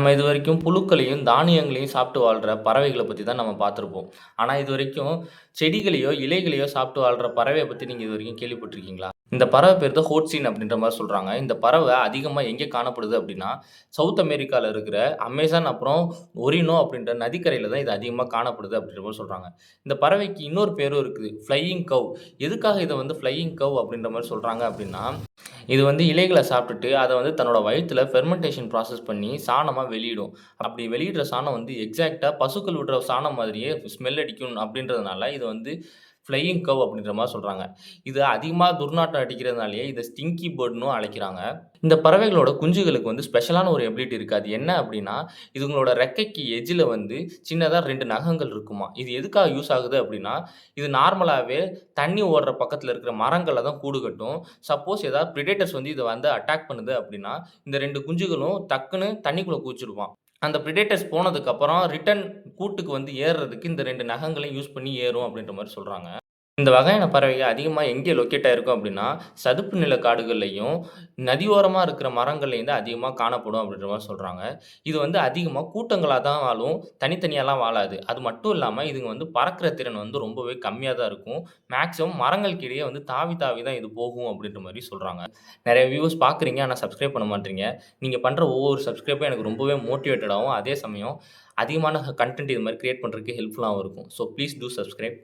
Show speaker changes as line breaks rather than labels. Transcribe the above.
நம்ம இதுவரைக்கும் புழுக்களையும், தானியங்களையும் சாப்பிட்டு வாழ்ற பறவைகள பத்தி தான் நம்ம பார்த்துருப்போம். ஆனா இதுவரைக்கும் செடிகளையோ, இலைகளையோ சாப்பிட்டு வாழ்ற பறவைய பத்தி நீங்க இதுவரைக்கும் கேள்விப்பட்டுருக்கீங்களா? இந்த பறவை பேர் தான் ஹோட்ஸின் அப்படின்ற மாரி சொல்றாங்க. இந்த பறவை அதிகமா எங்கே காணப்படுது அப்படின்னா, சவுத் அமெரிக்கால இருக்கிற அமேசான் அப்புறம் ஒரினோ அப்படின்ற நதிக்கரையில தான் இது அதிகமா காணப்படுது அப்படின்ற மாரி சொல்றாங்க. இந்த பறவைக்கு இன்னொரு பேரும் இருக்குது. ஃப்ளையிங் கவ். எதுக்காக இத வந்து ஃப்ளையிங் கவ் அப்படின்ற மாரி சொல்றாங்க அப்படின்னா, இது வந்து இலைகள சாப்பிட்டுட்டு, அத வந்து தன்னோட வயித்துல ஃபெர்மென்டேஷன் ப்ராசஸ் பண்ணி சாணமா வெளியிடும். அப்படி வெளியிடுற சாணம் வந்து எக்ஸாக்ட்டா பசுக்கள் விடுற சாணம் மாதிரியே ஸ்மெல் அடிக்கும் அப்படின்றதுனால, இது வந்து ஃப்ளையிங் கவ் அப்படின்ற மாரி சொல்றாங்க. இது அதிகமா துர்நாற்றம் அடிக்கிறதுனாலயே இத ஸ்டிங்கி பேர்ட்ன்னும் அழைக்கிறாங்க. இந்த பறவைகளோட குஞ்சுகளுக்கு வந்து ஸ்பெஷலான ஒரு எபிலிட்டி இருக்கு. அது என்ன அப்படின்னா, இதுங்களோட ரெக்கைக்கு எட்ஜ்ல வந்து சின்னதா 2 நகங்கள் இருக்குமாம். இது எதுக்காக யூஸ் ஆகுது அப்படின்னா, இது நார்மலாவே தண்ணி ஓடுற பக்கத்துல இருக்கிற மரங்கள்ல தான் கூடு கட்டும். சப்போஸ் ஏதாவது பிரெடேட்டர்ஸ் வந்து இத வந்து அட்டாக் பண்ணுது அப்படின்னா, இந்த 2 குஞ்சுகளும் டக்குன்னு தண்ணிக்குள்ள குதிச்சுருமாம். அந்த பிரெடேட்டர்ஸ் போனதுக்கப்புறம் ரிட்டர்ன் கூட்டுக்கு வந்து ஏறுறதுக்கு இந்த 2 நகங்களையும் யூஸ் பண்ணி ஏறும் அப்படின்ற மாரி சொல்றாங்க. இந்த வகையான பறவைகள் அதிகமா எங்கே லொக்கேட் ஆயிருக்கும் அப்படின்னா, சதுப்பு நில காடுகள்லயும், நதியோரமா இருக்கிற மரங்கள்லயும் தான் அதிகமா காணப்படும் அப்படின்ற மாரி சொல்றாங்க. இது வந்து அதிகமா கூட்டங்களா தான் வாழும். தனித்தனியாலாம் வாழாது. அது மட்டும் இல்லாம இதுங்க வந்து பறக்கிற திறன் வந்து ரொம்பவே கம்மியா தான் இருக்கும். மேக்ஸிமம் மரங்களுக்கு இடையே வந்து தாவி தாவி தான் இது போகும் அப்படின்ற மாரி சொல்றாங்க. நெறைய வியூவர்ஸ் பார்க்குறீங்க. ஆனா சப்ஸ்கிரைப் பண்ண மாட்றீங்க. நீங்க பண்ற ஒவ்வொரு சப்ஸ்கிரைப்பும் எனக்கு ரொம்பவே மோட்டிவேட்டடாவும், அதே சமயம் அதிகமான கன்டென்ட் இது மாரி கிரியேட் பண்றதுக்கு ஹெல்ப்ஃபுல்லாவும் இருக்கும். So please do subscribe.